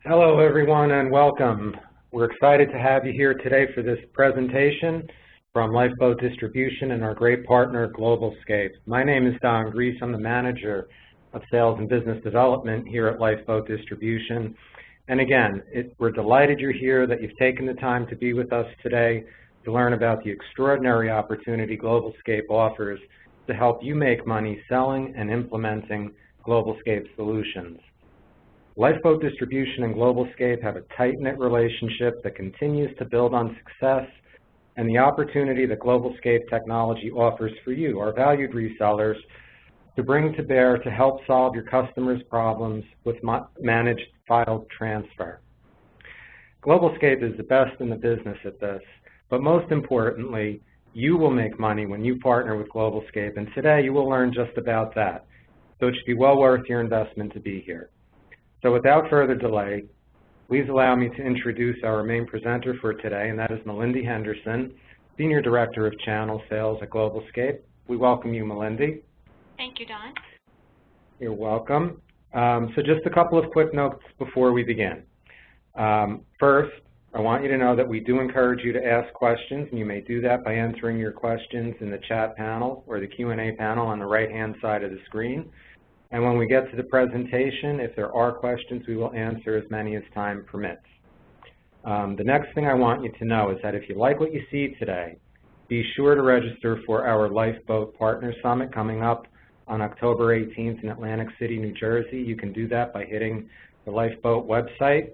Hello, everyone, and welcome. We're excited to have you here today for this presentation from Lifeboat Distribution and our great partner, Globalscape. My name is Don Grease. I'm the Manager of Sales and Business Development here at Lifeboat Distribution. And again, we're delighted you're here, that you've taken the time to be with us today to learn about the extraordinary opportunity Globalscape offers to help you make money selling and implementing Globalscape solutions. Lifeboat Distribution and Globalscape have a tight-knit relationship that continues to build on success and the opportunity that Globalscape technology offers for you, our valued resellers, to bring to bear to help solve your customers' problems with managed file transfer. Globalscape is the best in the business at this, but most importantly, you will make money when you partner with Globalscape, and today you will learn just about that. So it should be well worth your investment to be here. So without further delay, please allow me to introduce our main presenter for today, and that is Melindy Henderson, Senior Director of Channel Sales at Globalscape. We welcome you, Melindy. Thank you, Don. You're welcome. So just a couple of quick notes before we begin. First, I want you to know that we do encourage you to ask questions, and you may do that by entering your questions in the chat panel or the Q&A panel on the right-hand side of the screen. And when we get to the presentation, if there are questions, we will answer as many as time permits. The next thing I want you to know is that if you like what you see today, be sure to register for our Lifeboat Partner Summit coming up on October 18th in Atlantic City, New Jersey. You can do that by hitting the Lifeboat website.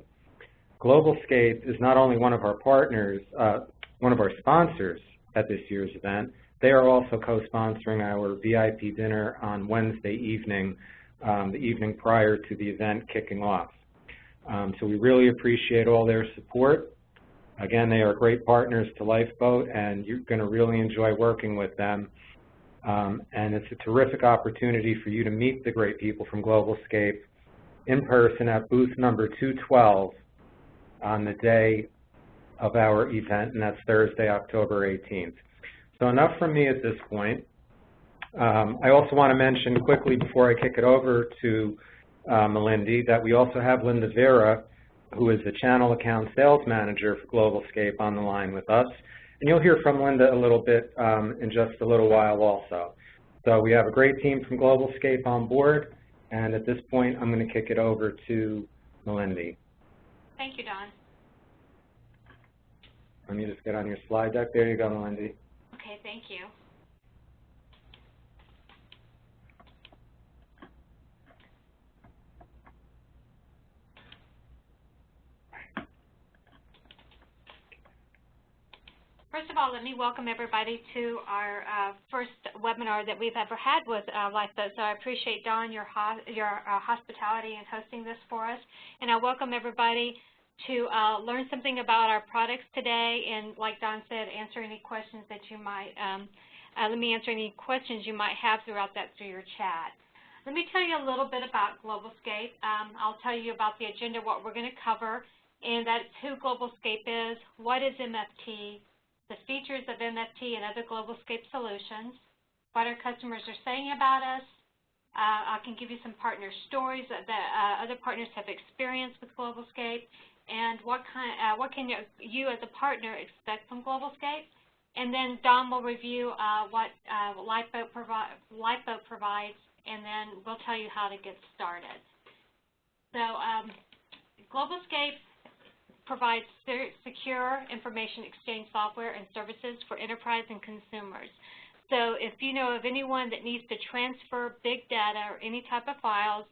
Globalscape is not only one of our partners, one of our sponsors at this year's event. They are also co-sponsoring our VIP dinner on Wednesday evening, the evening prior to the event kicking off. So we really appreciate all their support. Again, they are great partners to Lifeboat, and you're going to really enjoy working with them. And it's a terrific opportunity for you to meet the great people from Globalscape in person at booth number 212 on the day of our event, and that's Thursday, October 18th. So enough from me at this point. I also want to mention quickly before I kick it over to Melindy that we also have Linda Vera, who is the Channel Account Sales Manager for Globalscape, on the line with us. And you'll hear from Linda a little bit in just a little while also. So we have a great team from Globalscape on board, and at this point I'm going to kick it over to Melindy. Thank you, Don. Let me just get on your slide deck. There you go, Melindy. Okay, thank you. First of all, let me welcome everybody to our first webinar that we've ever had with Lifeboat. So I appreciate, Don, your hospitality in hosting this for us. And I welcome everybody to learn something about our products today, and like Don said, answer any questions that you might, let me answer any questions you might have throughout that through your chat. Let me tell you a little bit about Globalscape. I'll tell you about the agenda, what we're going to cover, and that's who Globalscape is, what is MFT, the features of MFT and other Globalscape solutions, what our customers are saying about us. I can give you some partner stories that other partners have experienced with Globalscape, and what can you as a partner expect from Globalscape. And then Don will review what Lifeboat provides, and then we'll tell you how to get started. So Globalscape provides secure information exchange software and services for enterprise and consumers. So if you know of anyone that needs to transfer big data or any type of files,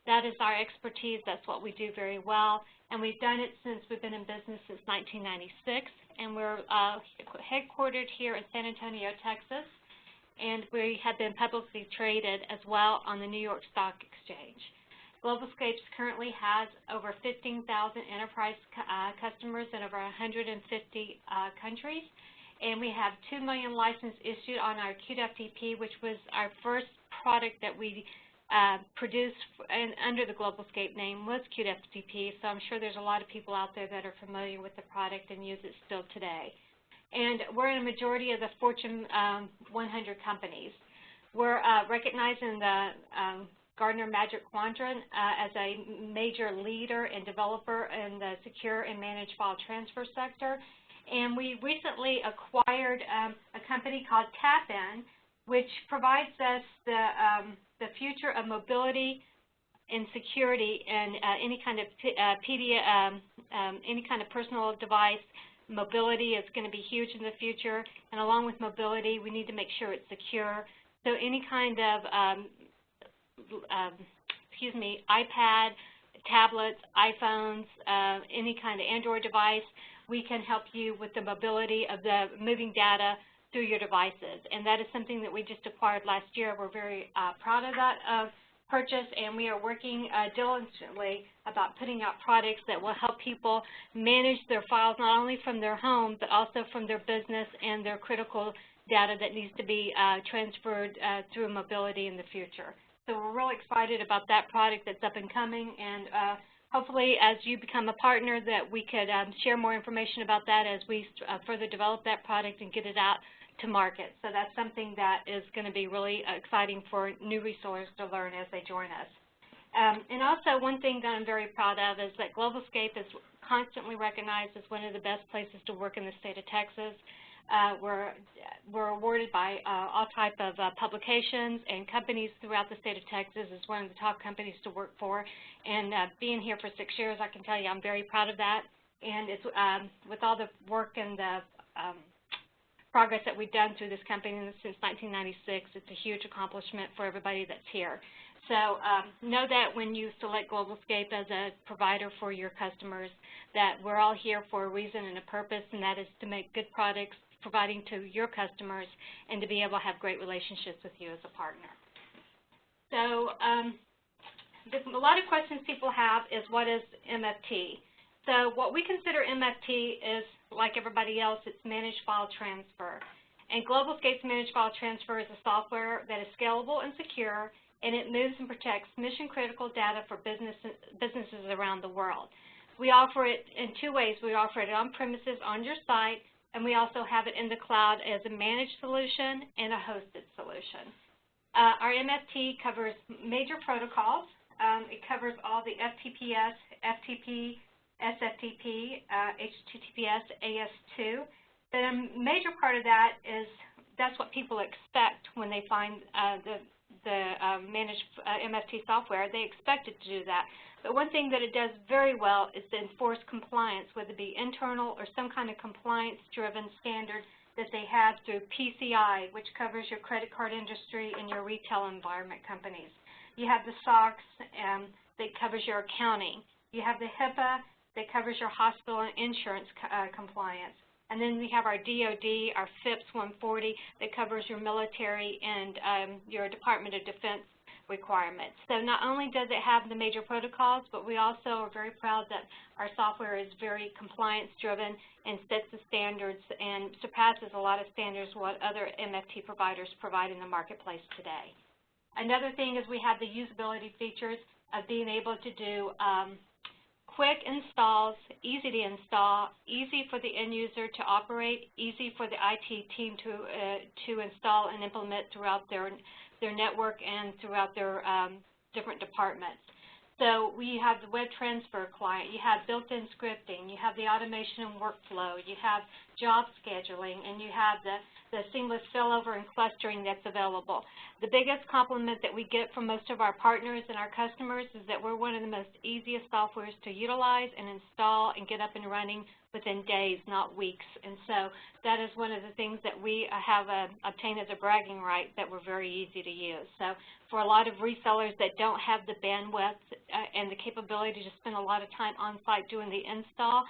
that is our expertise. That's what we do very well. And we've done it since we've been in business since 1996. And we're headquartered here in San Antonio, Texas. And we have been publicly traded as well on the New York Stock Exchange. Globalscape currently has over 15,000 enterprise customers in over 150 countries. And we have 2 million licenses issued on our QFTP, which was our first product that we produced under the Globalscape name was QFTP. So I'm sure there's a lot of people out there that are familiar with the product and use it still today. And we're in a majority of the Fortune 100 companies. We're recognized in the Gartner Magic Quadrant as a major leader and developer in the secure and managed file transfer sector. And we recently acquired a company called TapIn, which provides us the future of mobility and security in any kind of any kind of personal device. Mobility is going to be huge in the future, and along with mobility, we need to make sure it's secure. So any kind of iPad, tablets, iPhones, any kind of Android device, we can help you with the mobility of the moving data through your devices. And that is something that we just acquired last year. We're very proud of that purchase, and we are working diligently about putting out products that will help people manage their files not only from their home, but also from their business and their critical data that needs to be transferred through mobility in the future. So we're really excited about that product that's up and coming, and hopefully as you become a partner that we could share more information about that as we further develop that product and get it out to market. So that's something that is going to be really exciting for new resellers to learn as they join us. And also one thing that I'm very proud of is that Globalscape is constantly recognized as one of the best places to work in the state of Texas. We're awarded by all type of publications and companies throughout the state of Texas as one of the top companies to work for. And being here for 6 years, I can tell you I'm very proud of that. And it's with all the work and the progress that we've done through this company since 1996, it's a huge accomplishment for everybody that's here. So know that when you select Globalscape as a provider for your customers, that we're all here for a reason and a purpose, and that is to make good products providing to your customers and to be able to have great relationships with you as a partner. So a lot of questions people have is, what is MFT? So what we consider MFT is, like everybody else, it's managed file transfer. And Globalscape's managed file transfer is a software that is scalable and secure, and it moves and protects mission-critical data for businesses around the world. We offer it in two ways. We offer it on-premises on your site, and we also have it in the cloud as a managed solution and a hosted solution. Our MFT covers major protocols. It covers all the FTPS, FTP, SFTP, HTTPS, AS2. But a major part of that is that's what people expect when they find the managed MFT software. They expect it to do that. But one thing that it does very well is to enforce compliance, whether it be internal or some kind of compliance-driven standard that they have through PCI, which covers your credit card industry and your retail environment companies. You have the SOX that covers your accounting. You have the HIPAA that covers your hospital and insurance compliance. And then we have our DOD, our FIPS 140 that covers your military and your Department of Defense requirements. So not only does it have the major protocols, but we also are very proud that our software is very compliance-driven and sets the standards and surpasses a lot of standards what other MFT providers provide in the marketplace today. Another thing is we have the usability features of being able to do quick installs, easy to install, easy for the end user to operate, easy for the IT team to install and implement throughout their network and throughout their different departments. So we have the web transfer client, you have built-in scripting, you have the automation and workflow, you have job scheduling, and you have the seamless failover and clustering that's available. The biggest compliment that we get from most of our partners and our customers is that we're one of the most easiest softwares to utilize and install and get up and running within days, not weeks. And so that is one of the things that we have obtained as a bragging right, that we're very easy to use. So for a lot of resellers that don't have the bandwidth and the capability to spend a lot of time on site doing the install,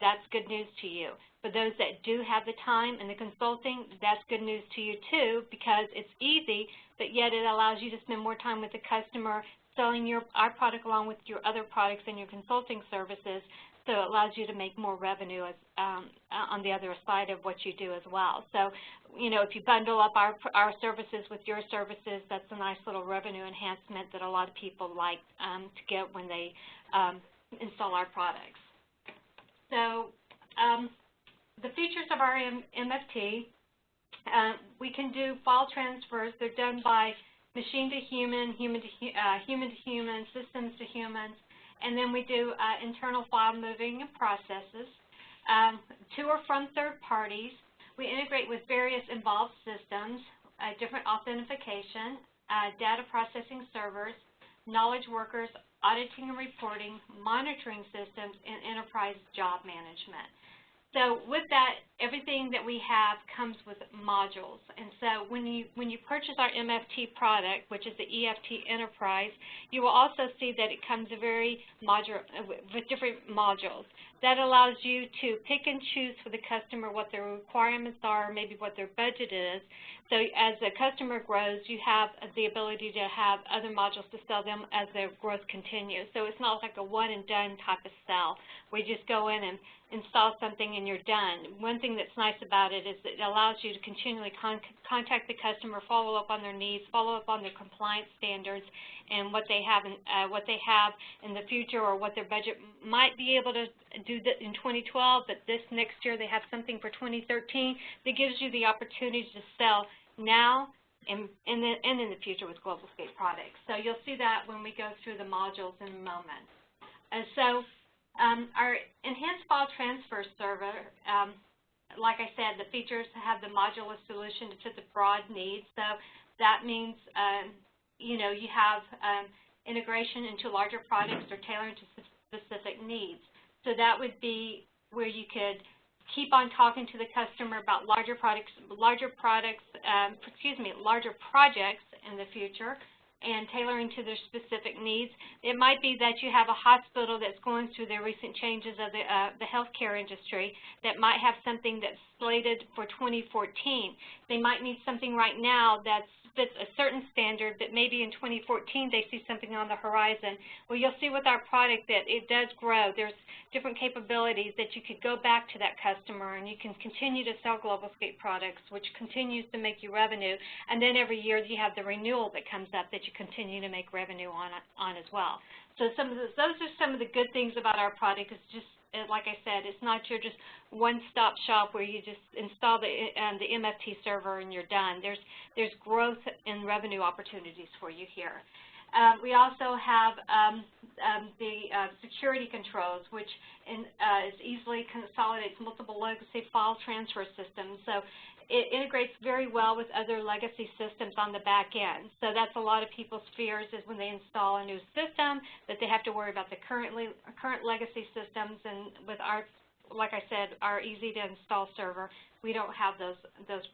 that's good news to you. For those that do have the time and the consulting, that's good news to you too, because it's easy, but yet it allows you to spend more time with the customer selling our product along with your other products and your consulting services. So it allows you to make more revenue on the other side of what you do as well. So, you know, if you bundle up our services with your services, that's a nice little revenue enhancement that a lot of people like to get when they install our products. So the features of our MFT, we can do file transfers. They're done by machine to human, human to human, systems to humans, and then we do internal file moving and processes. To or from third parties, we integrate with various involved systems, different authentication, data processing servers, knowledge workers, auditing and reporting, monitoring systems, and enterprise job management. So with that, everything that we have comes with modules. And so when you purchase our MFT product, which is the EFT Enterprise, you will also see that it comes very modular, with different modules. That allows you to pick and choose for the customer what their requirements are, maybe what their budget is. So as the customer grows, you have the ability to have other modules to sell them as their growth continues. So it's not like a one-and-done type of sell. We just go in and install something and you're done. One thing that's nice about it is that it allows you to continually contact the customer, follow up on their needs, follow up on their compliance standards, and what they have in the future, or what their budget might be able to do in 2012, but this next year they have something for 2013 that gives you the opportunity to sell now and in the future with Globalscape products. So you'll see that when we go through the modules in a moment. And so our enhanced file transfer server, like I said, the features have the modular solution to fit the broad needs. So that means you have integration into larger products or tailoring to specific needs. So that would be where you could keep on talking to the customer about larger projects in the future, and tailoring to their specific needs. It might be that you have a hospital that's going through the recent changes of the healthcare industry that might have something that's slated for 2014. They might need something right now that fits a certain standard, but maybe in 2014 they see something on the horizon. Well, you'll see with our product that it does grow. There's different capabilities that you could go back to that customer, and you can continue to sell Globalscape products, which continues to make you revenue. And then every year you have the renewal that comes up that you continue to make revenue on as well. So those are some of the good things about our product. It's just, like I said, it's not your just one-stop shop where you just install the MFT server and you're done. There's growth and revenue opportunities for you here. We also have the security controls, which easily consolidates multiple legacy file transfer systems. So it integrates very well with other legacy systems on the back end. So that's a lot of people's fears, is when they install a new system that they have to worry about the current legacy systems. And with our, like I said, our easy to install server, we don't have those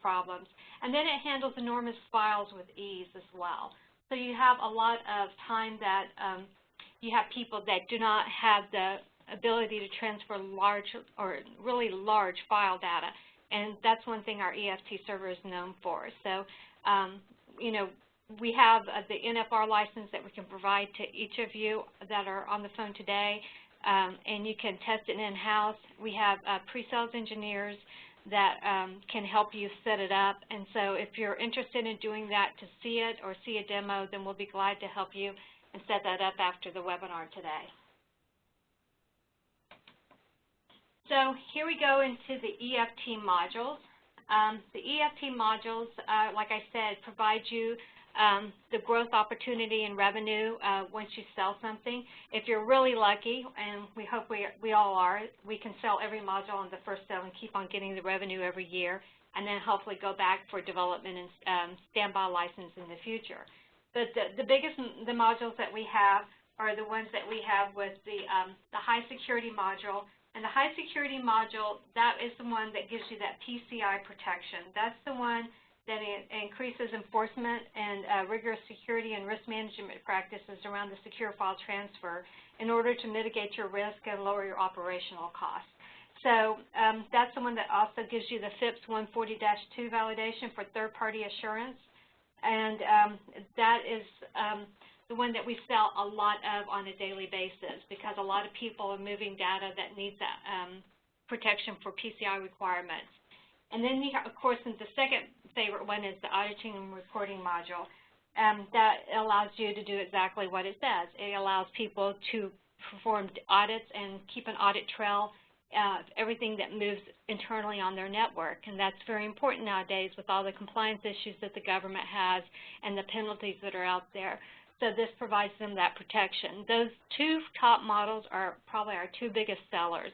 problems. And then it handles enormous files with ease as well. So you have a lot of time that you have people that do not have the ability to transfer large or really large file data. And that's one thing our EFT server is known for. So, we have the NFR license that we can provide to each of you that are on the phone today, and you can test it in-house. We have pre-sales engineers that can help you set it up. And so if you're interested in doing that to see it or see a demo, then we'll be glad to help you and set that up after the webinar today. So here we go into the EFT modules. The EFT modules, like I said, provide you the growth opportunity and revenue once you sell something. If you're really lucky, and we hope we all are, we can sell every module on the first sale and keep on getting the revenue every year, and then hopefully go back for development and standby license in the future. But the modules that we have are the ones that we have with the high security module. And the high security module, that is the one that gives you that PCI protection. That's the one that increases enforcement and rigorous security and risk management practices around the secure file transfer in order to mitigate your risk and lower your operational costs. So that's the one that also gives you the FIPS 140-2 validation for third-party assurance. And that is the one that we sell a lot of on a daily basis, because a lot of people are moving data that needs that protection for PCI requirements. And then, of course, the second favorite one is the auditing and reporting module. That allows you to do exactly what it says. It allows people to perform audits and keep an audit trail everything that moves internally on their network. And that's very important nowadays with all the compliance issues that the government has and the penalties that are out there. So this provides them that protection. Those two top models are probably our two biggest sellers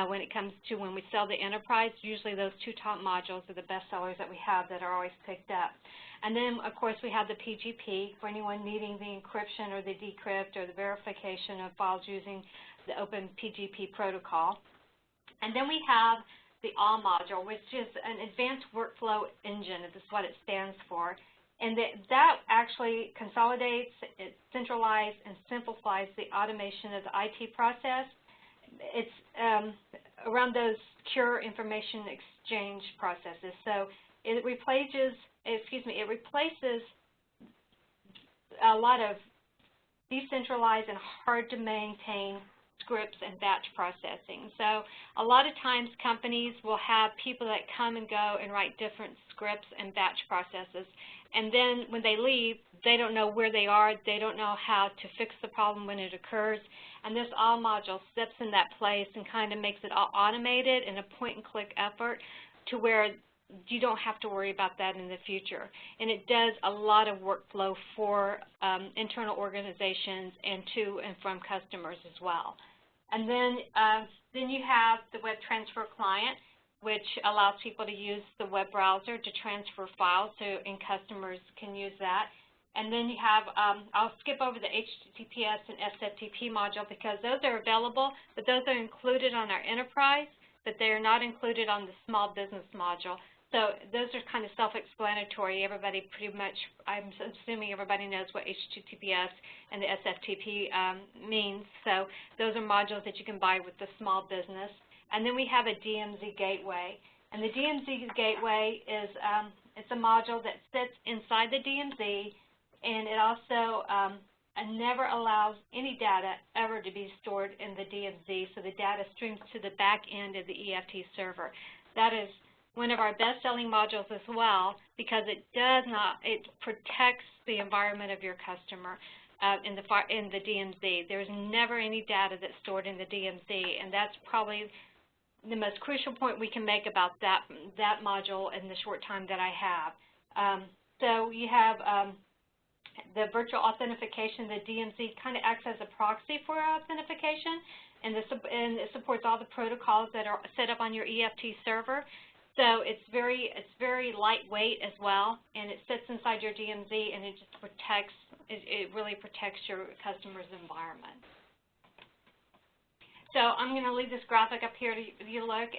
when it comes to when we sell the enterprise. Usually those two top modules are the best sellers that we have that are always picked up. And then, of course, we have the PGP for anyone needing the encryption or the decrypt or the verification of files using the Open PGP protocol. And then we have the ALL module, which is an advanced workflow engine. This is what it stands for. And that actually consolidates, it centralizes, and simplifies the automation of the IT process. It's around those secure information exchange processes. So it replaces a lot of decentralized and hard to maintain scripts and batch processing. So a lot of times companies will have people that come and go and write different scripts and batch processes. And then when they leave, they don't know where they are. They don't know how to fix the problem when it occurs. And this ALL module steps in that place and kind of makes it all automated in a point-and-click effort to where you don't have to worry about that in the future. And it does a lot of workflow for internal organizations and to and from customers as well. And then you have the web transfer client, which allows people to use the web browser to transfer files, and customers can use that. And then you have, I'll skip over the HTTPS and SFTP module because those are available, but those are included on our enterprise, but they are not included on the small business module. So those are kind of self-explanatory. Everybody pretty much, I'm assuming everybody knows what HTTPS and the SFTP means. So those are modules that you can buy with the small business. And then we have a DMZ gateway. And the DMZ gateway is it's a module that sits inside the DMZ, and it also never allows any data ever to be stored in the DMZ, so the data streams to the back end of the EFT server. That is one of our best-selling modules as well because it protects the environment of your customer in the DMZ. There's never any data that's stored in the DMZ, and that's probably the most crucial point we can make about that module in the short time that I have. So you have the virtual authentication. The DMZ kind of acts as a proxy for authentication, and it supports all the protocols that are set up on your EFT server. So it's very lightweight as well, and it sits inside your DMZ, and it just protects. It really protects your customer's environment. So I'm going to leave this graphic up here to you look.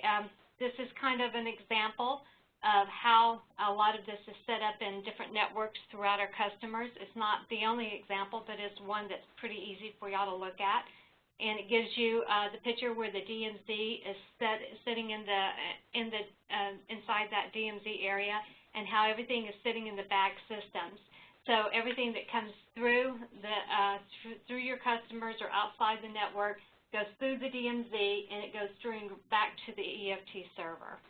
This is kind of an example of how a lot of this is set up in different networks throughout our customers. It's not the only example, but it's one that's pretty easy for y'all to look at. And it gives you the picture where the DMZ is sitting inside that DMZ area, and how everything is sitting in the back systems. So everything that comes through through your customers or outside the network goes through the DMZ, and it goes back to the EFT server.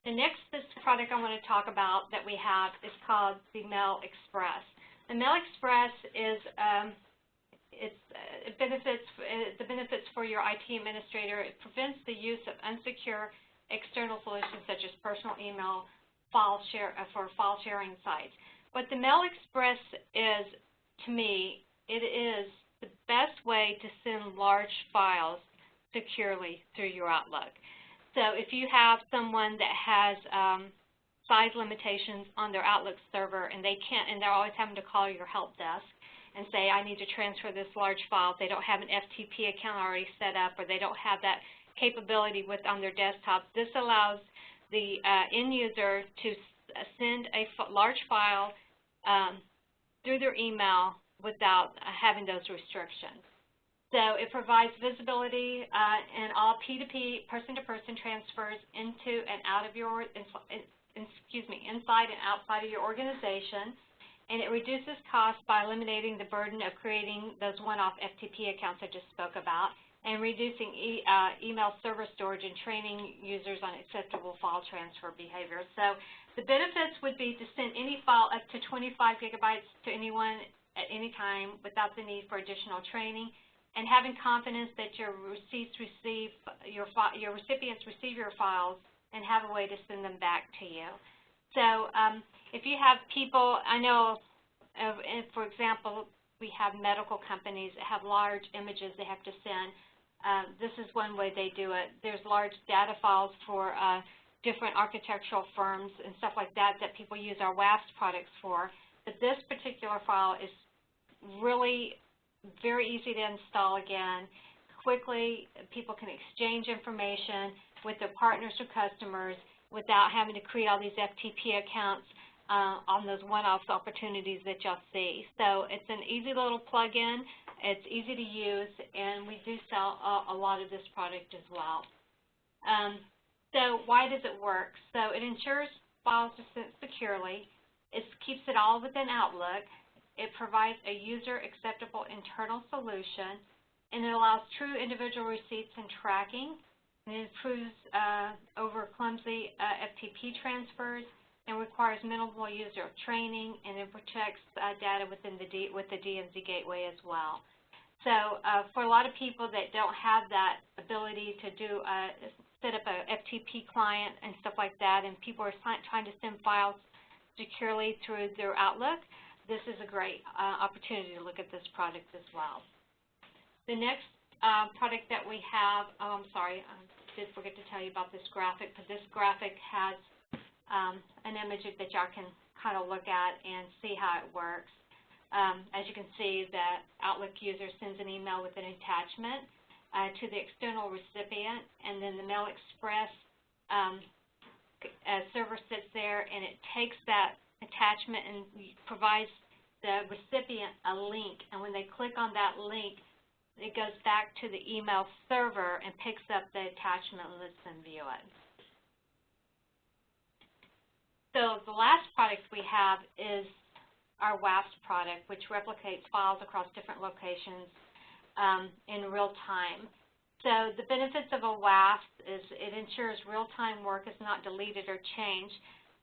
The next product I want to talk about that we have is called the Mail Express. The Mail Express is the benefits for your IT administrator. It prevents the use of unsecure external solutions such as personal email for file sharing sites. What the Mail Express is, to me, it is the best way to send large files securely through your Outlook. So if you have someone that has size limitations on their Outlook server and they're always having to call your help desk and say, I need to transfer this large file, if they don't have an FTP account already set up or they don't have that capability on their desktop, this allows the end user to send a large file through their email without having those restrictions. So it provides visibility in all P2P, person-to-person transfers into and out of your, inside and outside of your organization, and it reduces costs by eliminating the burden of creating those one-off FTP accounts I just spoke about, and reducing email server storage and training users on acceptable file transfer behavior. So the benefits would be to send any file up to 25 gigabytes to anyone at any time without the need for additional training. and having confidence that your recipients receive your files and have a way to send them back to you. So if you have people, I know, for example, we have medical companies that have large images they have to send. This is one way they do it. There's large data files for different architectural firms and stuff like that that people use our WAFS products for. But this particular file is really very easy to install again. Quickly, people can exchange information with their partners or customers without having to create all these FTP accounts on those one-off opportunities that you'll see. So it's an easy little plug-in. It's easy to use, and we do sell a lot of this product as well. So why does it work? So it ensures files are sent securely. It keeps it all within Outlook. It provides a user-acceptable internal solution, and it allows true individual receipts and tracking. And it improves over clumsy FTP transfers and requires minimal user training, and it protects data within with the DMZ gateway as well. So for a lot of people that don't have that ability to set up a FTP client and stuff like that, and people are trying to send files securely through their Outlook, this is a great opportunity to look at this product as well. The next product that we have, I'm sorry, I did forget to tell you about this graphic, but this graphic has an image that y'all can kind of look at and see how it works. As you can see, the Outlook user sends an email with an attachment to the external recipient, and then the Mail Express server sits there, and it takes that attachment and provides the recipient a link, and when they click on that link, it goes back to the email server and picks up the attachment and lets them view it. So the last product we have is our WAFS product, which replicates files across different locations in real time. So the benefits of a WAFS is it ensures real-time work is not deleted or changed,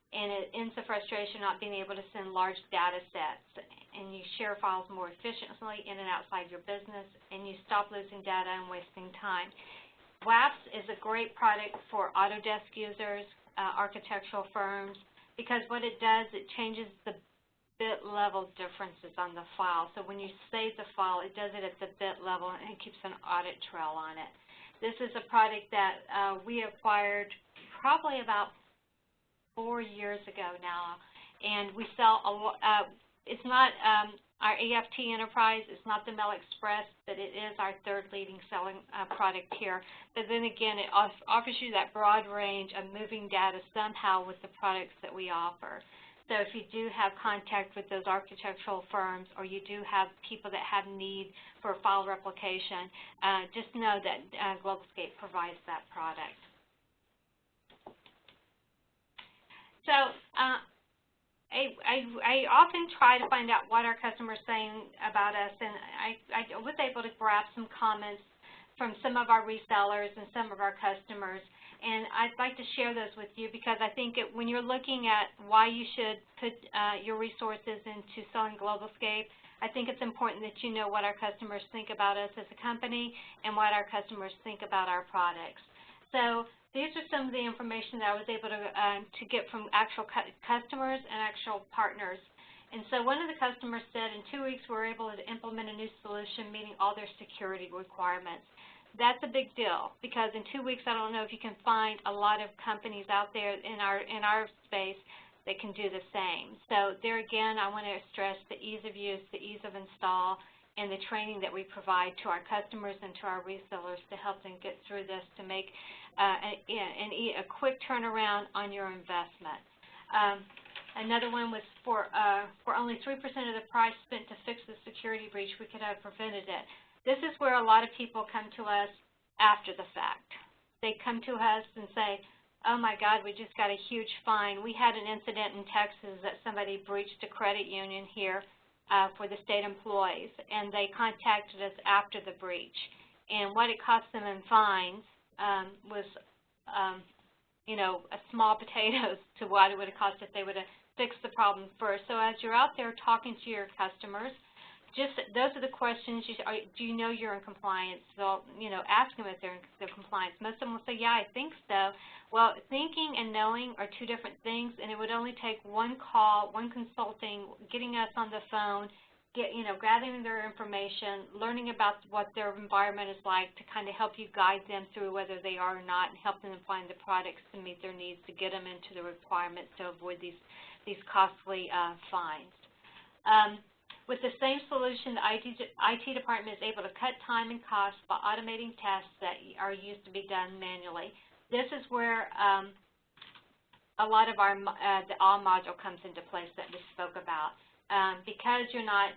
and it ends the frustration not being able to send large data sets, and you share files more efficiently in and outside your business, and you stop losing data and wasting time. WAFS is a great product for Autodesk users, architectural firms, because what it does, it changes the bit level differences on the file. So when you save the file, it does it at the bit level, and it keeps an audit trail on it. This is a product that we acquired probably about 4 years ago now, and we sell it's not our EFT Enterprise, it's not the Mail Express, but it is our third leading selling product here. But then again, it offers you that broad range of moving data somehow with the products that we offer. So if you do have contact with those architectural firms, or you do have people that have need for file replication, just know that Globalscape provides that product. So I often try to find out what our customers are saying about us, and I was able to grab some comments from some of our resellers and some of our customers, and I'd like to share those with you because I think when you're looking at why you should put your resources into selling Globalscape, I think it's important that you know what our customers think about us as a company and what our customers think about our products. So these are some of the information that I was able to get from actual customers and actual partners. And so one of the customers said, in 2 weeks, we were able to implement a new solution meeting all their security requirements. That's a big deal, because in 2 weeks, I don't know if you can find a lot of companies out there in our space that can do the same. So there again, I want to stress the ease of use, the ease of install, and the training that we provide to our customers and to our resellers to help them get through this to make a quick turnaround on your investment. Another one was for only 3% of the price spent to fix the security breach, we could have prevented it. This is where a lot of people come to us after the fact. They come to us and say, oh my God, we just got a huge fine. We had an incident in Texas that somebody breached a credit union here for the state employees, and they contacted us after the breach. And what it cost them in fines was, you know, a small potatoes to what it would have cost if they would have fixed the problem first. So as you're out there talking to your customers, just those are the questions. Do you know you're in compliance? So, ask them if they're in compliance. Most of them will say, yeah, I think so. Well, thinking and knowing are two different things, and it would only take one call, one consulting, getting us on the phone, gathering their information, learning about what their environment is like to kind of help you guide them through whether they are or not, and help them find the products to meet their needs to get them into the requirements to avoid these costly fines. With the same solution, the IT department is able to cut time and cost by automating tasks that are used to be done manually. This is where a lot of our the all module comes into place that we spoke about. Because you're not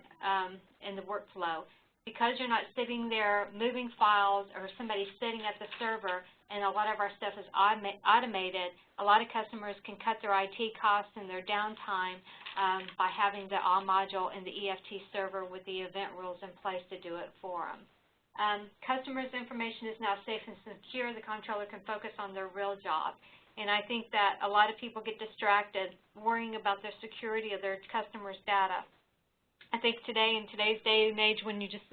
in the workflow, because you're not sitting there moving files or somebody sitting at the server, and a lot of our stuff is automated, a lot of customers can cut their IT costs and their downtime by having the all module in the EFT server with the event rules in place to do it for them. Customers' information is now safe and secure. The comptroller can focus on their real job. And I think that a lot of people get distracted worrying about the security of their customers' data. I think today, in today's day and age, when you just,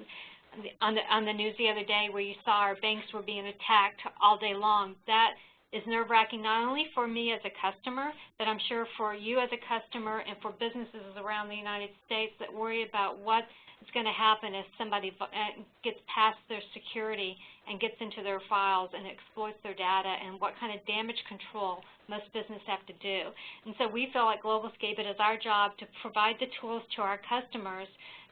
on the news the other day where you saw our banks were being attacked all day long, that is nerve-wracking not only for me as a customer, but I'm sure for you as a customer and for businesses around the United States that worry about what is going to happen if somebody gets past their security and gets into their files and exploits their data, and what kind of damage control most businesses have to do. And so we feel like Globalscape, it is our job to provide the tools to our customers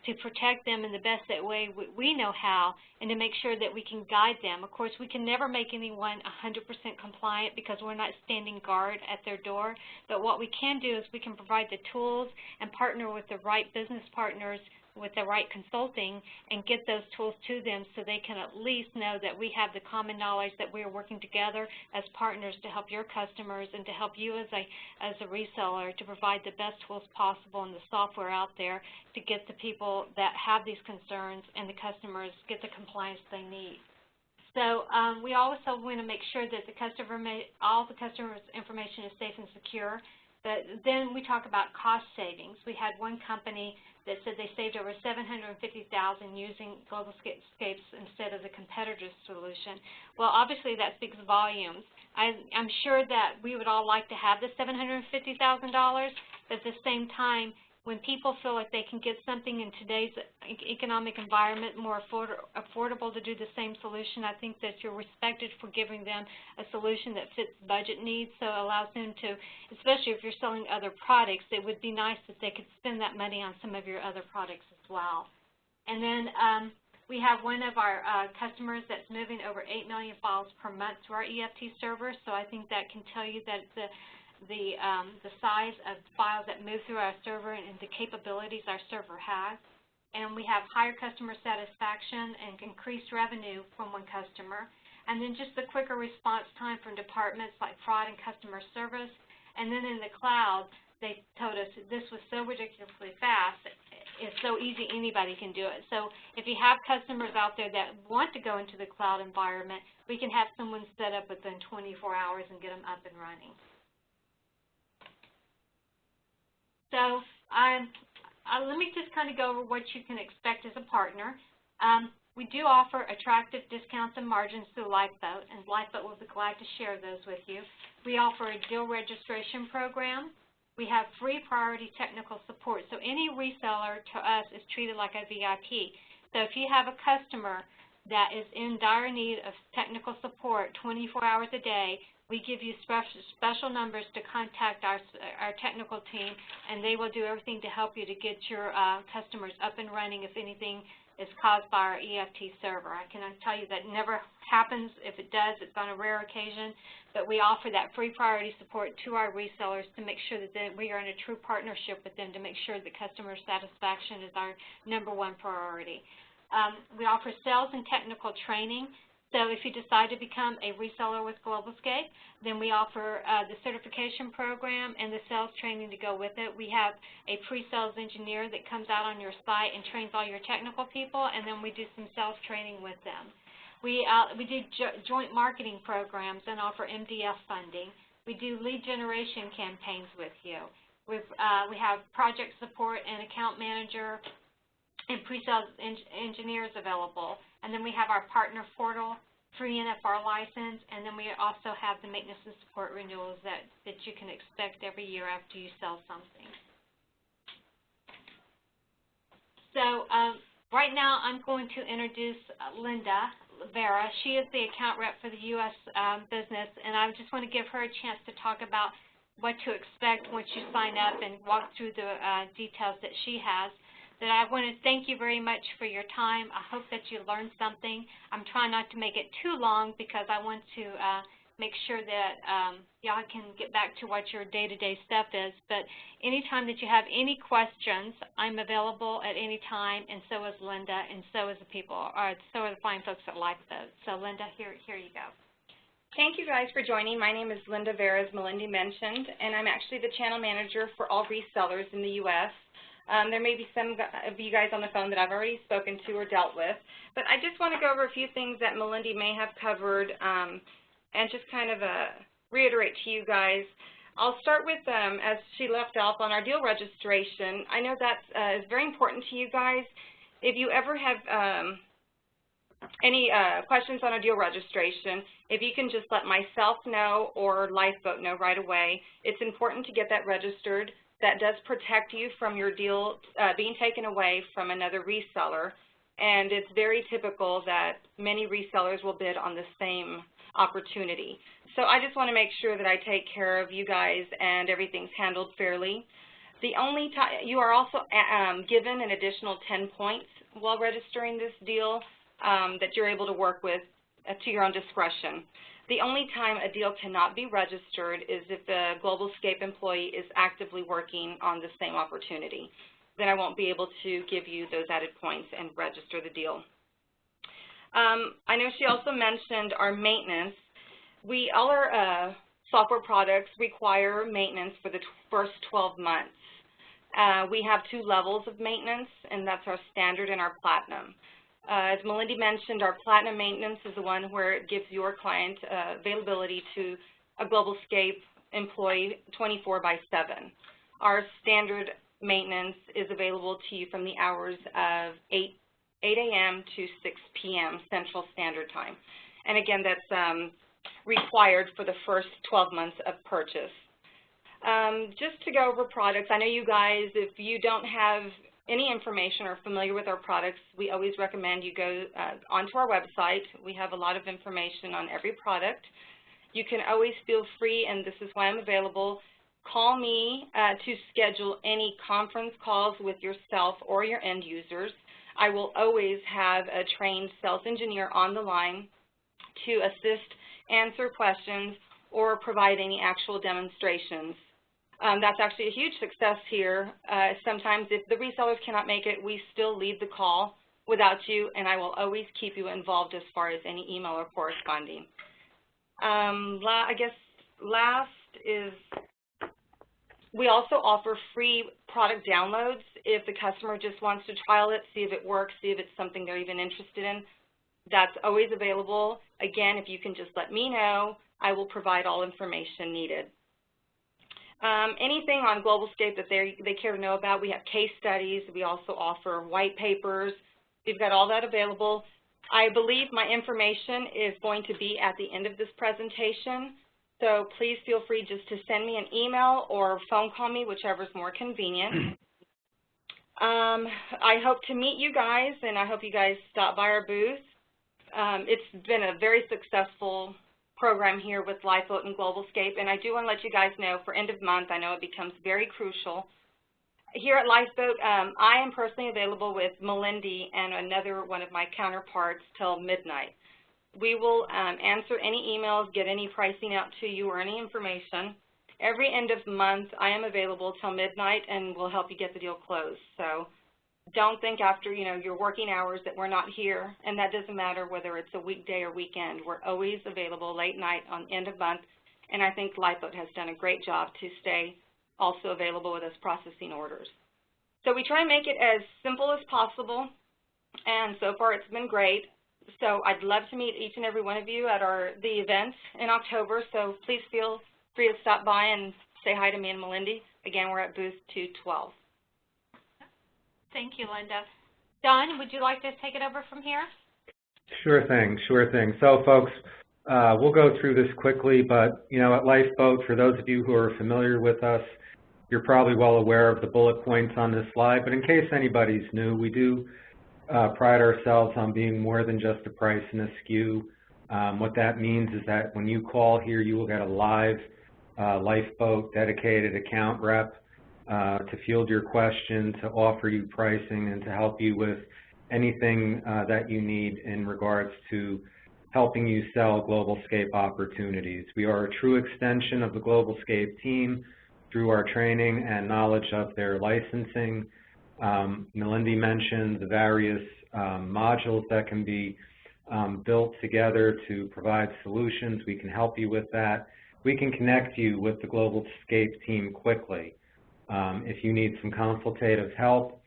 to protect them in the best way we know how, and to make sure that we can guide them. Of course, we can never make anyone 100% compliant because we're not standing guard at their door, but what we can do is we can provide the tools and partner with the right business partners with the right consulting and get those tools to them so they can at least know that we have the common knowledge that we are working together as partners to help your customers and to help you as a reseller to provide the best tools possible and the software out there to get the people that have these concerns and the customers get the compliance they need. So we also want to make sure that all the customer's information is safe and secure. But then we talk about cost savings. We had one company that said they saved over $750,000 using Globalscape instead of the competitor's solution. Well, obviously that speaks volumes. I'm sure that we would all like to have the $750,000, but at the same time, when people feel like they can get something in today's economic environment more affordable to do the same solution, I think that you're respected for giving them a solution that fits budget needs, so it allows them to, especially if you're selling other products, it would be nice if they could spend that money on some of your other products as well. And then we have one of our customers that's moving over 8 million files per month to our EFT server, so I think that can tell you that the size of files that move through our server and the capabilities our server has. And we have higher customer satisfaction and increased revenue from one customer. And then just the quicker response time from departments like fraud and customer service. And then in the cloud, they told us this was so ridiculously fast, it's so easy anybody can do it. So if you have customers out there that want to go into the cloud environment, we can have someone set up within 24 hours and get them up and running. So let me just kind of go over what you can expect as a partner. We do offer attractive discounts and margins through Lifeboat, and Lifeboat will be glad to share those with you. We offer a deal registration program. We have free priority technical support. So any reseller to us is treated like a VIP. So if you have a customer that is in dire need of technical support 24 hours a day, we give you special numbers to contact our technical team, and they will do everything to help you to get your customers up and running if anything is caused by our EFT server. I can tell you that never happens. If it does, it's on a rare occasion, but we offer that free priority support to our resellers to make sure that we are in a true partnership with them to make sure that customer satisfaction is our #1 priority. We offer sales and technical training. So if you decide to become a reseller with Globalscape, then we offer the certification program and the sales training to go with it. We have a pre-sales engineer that comes out on your site and trains all your technical people, and then we do some sales training with them. We do joint marketing programs and offer MDF funding. We do lead generation campaigns with you. We have project support and account manager and pre-sales engineers available. And then we have our partner portal, free NFR license, and then we also have the maintenance and support renewals that you can expect every year after you sell something. So right now I'm going to introduce Linda Vera. She is the account rep for the U.S. business, and I just want to give her a chance to talk about what to expect once you sign up and walk through the details that she has. But I want to thank you very much for your time. I hope that you learned something. I'm trying not to make it too long because I want to make sure that y'all can get back to what your day-to-day stuff is. But anytime that you have any questions, I'm available at any time, and so is Linda, and so is the people, or so are the fine folks at Lifeboat. So Linda, here you go. Thank you guys for joining. My name is Linda Vera, as Melinda mentioned, and I'm actually the channel manager for all resellers in the U.S. There may be some of you guys on the phone that I've already spoken to or dealt with, but I just want to go over a few things that Melinda may have covered and just kind of reiterate to you guys. I'll start with, as she left off, on our deal registration. I know that is very important to you guys. If you ever have any questions on a deal registration, if you can just let myself know or Lifeboat know right away, it's important to get that registered. That does protect you from your deal being taken away from another reseller, and it's very typical that many resellers will bid on the same opportunity. So I just want to make sure that I take care of you guys and everything's handled fairly. The only time you are also given an additional 10 points while registering this deal that you're able to work with to your own discretion. The only time a deal cannot be registered is if the Globalscape employee is actively working on the same opportunity. Then I won't be able to give you those added points and register the deal. I know she also mentioned our maintenance. All our software products require maintenance for the first 12 months. We have 2 levels of maintenance, and that's our standard and our platinum. As Melinda mentioned, our platinum maintenance is the one where it gives your client availability to a Globalscape employee 24/7. Our standard maintenance is available to you from the hours of 8 a.m. to 6 p.m. Central Standard Time. And again, that's required for the first 12 months of purchase. Just to go over products, I know you guys, if you don't have any information or familiar with our products, we always recommend you go onto our website. We have a lot of information on every product. You can always feel free, and this is why I'm available, call me to schedule any conference calls with yourself or your end users. I will always have a trained sales engineer on the line to assist, answer questions, or provide any actual demonstrations. That's actually a huge success here. Sometimes if the resellers cannot make it, we still leave the call without you, and I will always keep you involved as far as any email or corresponding. I guess last is we also offer free product downloads if the customer just wants to trial it, see if it works, see if it's something they're even interested in. That's always available. Again, if you can just let me know, I will provide all information needed. Anything on Globalscape that they care to know about, we have case studies. We also offer white papers. We've got all that available. I believe my information is going to be at the end of this presentation, so please feel free just to send me an email or phone call me, whichever is more convenient. I hope to meet you guys, and I hope you guys stop by our booth. It's been a very successful program here with Lifeboat and Globalscape, and I do want to let you guys know for end of month, I know it becomes very crucial. Here at Lifeboat, I am personally available with Melinda and another one of my counterparts till midnight. We will answer any emails, get any pricing out to you or any information. Every end of month, I am available till midnight, and we'll help you get the deal closed. So don't think after your working hours that we're not here, and that doesn't matter whether it's a weekday or weekend. We're always available late night on end of month, and I think Lifeboat has done a great job to stay also available with us processing orders. So we try and make it as simple as possible, and so far it's been great. So I'd love to meet each and every one of you at the event in October, so please feel free to stop by and say hi to me and Melinda. Again, we're at booth 212. Thank you, Linda. Don, would you like to take it over from here? Sure thing, sure thing. So, folks, we'll go through this quickly, but, you know, at Lifeboat, for those of you who are familiar with us, you're probably well aware of the bullet points on this slide, but in case anybody's new, we do pride ourselves on being more than just a price and a SKU. What that means is that when you call here, you will get a live Lifeboat dedicated account rep to field your questions, to offer you pricing, and to help you with anything that you need in regards to helping you sell Globalscape opportunities. We are a true extension of the Globalscape team through our training and knowledge of their licensing. Melindy mentioned the various modules that can be built together to provide solutions. We can help you with that. We can connect you with the Globalscape team quickly. If you need some consultative help,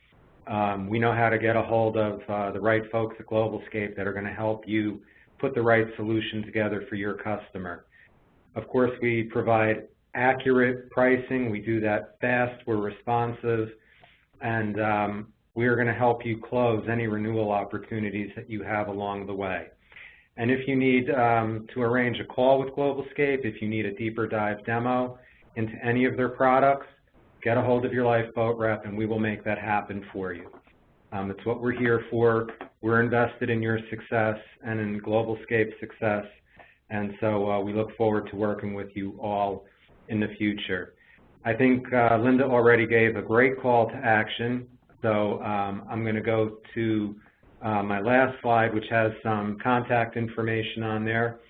we know how to get a hold of the right folks at Globalscape that are going to help you put the right solution together for your customer. Of course, we provide accurate pricing. We do that fast. We're responsive. And we are going to help you close any renewal opportunities that you have along the way. And if you need to arrange a call with Globalscape, if you need a deeper dive demo into any of their products, get a hold of your Lifeboat rep and we will make that happen for you. It's what we're here for. We're invested in your success and in Globalscape's success. And so we look forward to working with you all in the future. I think Linda already gave a great call to action, so I'm going to go to my last slide, which has some contact information on there.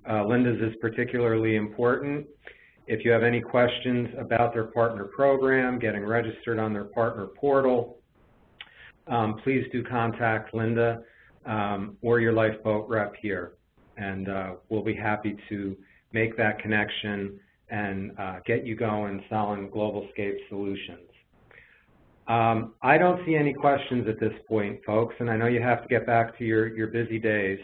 Linda's is particularly important. If you have any questions about their partner program, getting registered on their partner portal, please do contact Linda or your Lifeboat rep here, and we'll be happy to make that connection and get you going selling Globalscape solutions. I don't see any questions at this point, folks, and I know you have to get back to your busy days.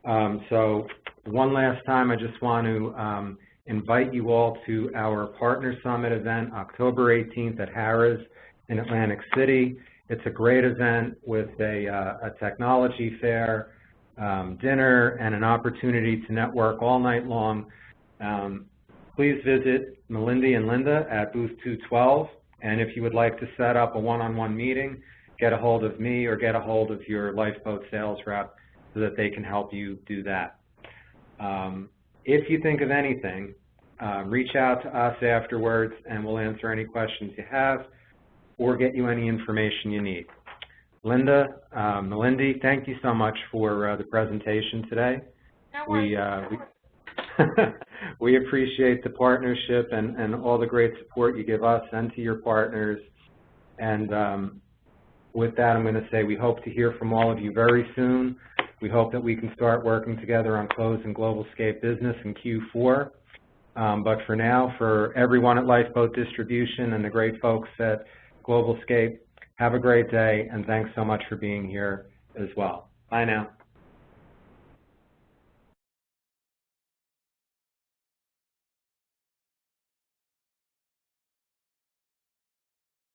So one last time, I just want to invite you all to our Partner Summit event, October 18th at Harrah's in Atlantic City. It's a great event with a technology fair, dinner, and an opportunity to network all night long. Please visit Melindy and Linda at booth 212, and if you would like to set up a one-on-one meeting, get a hold of me or get a hold of your Lifeboat sales rep so that they can help you do that. If you think of anything, reach out to us afterwards and we'll answer any questions you have or get you any information you need. Linda, Melindy, thank you so much for the presentation today. No worries. We appreciate the partnership and all the great support you give us and to your partners. And with that, I'm going to say we hope to hear from all of you very soon. We hope that we can start working together on closing Globalscape business in Q4. But for now, for everyone at Lifeboat Distribution and the great folks at Globalscape, have a great day, and thanks so much for being here as well. Bye now.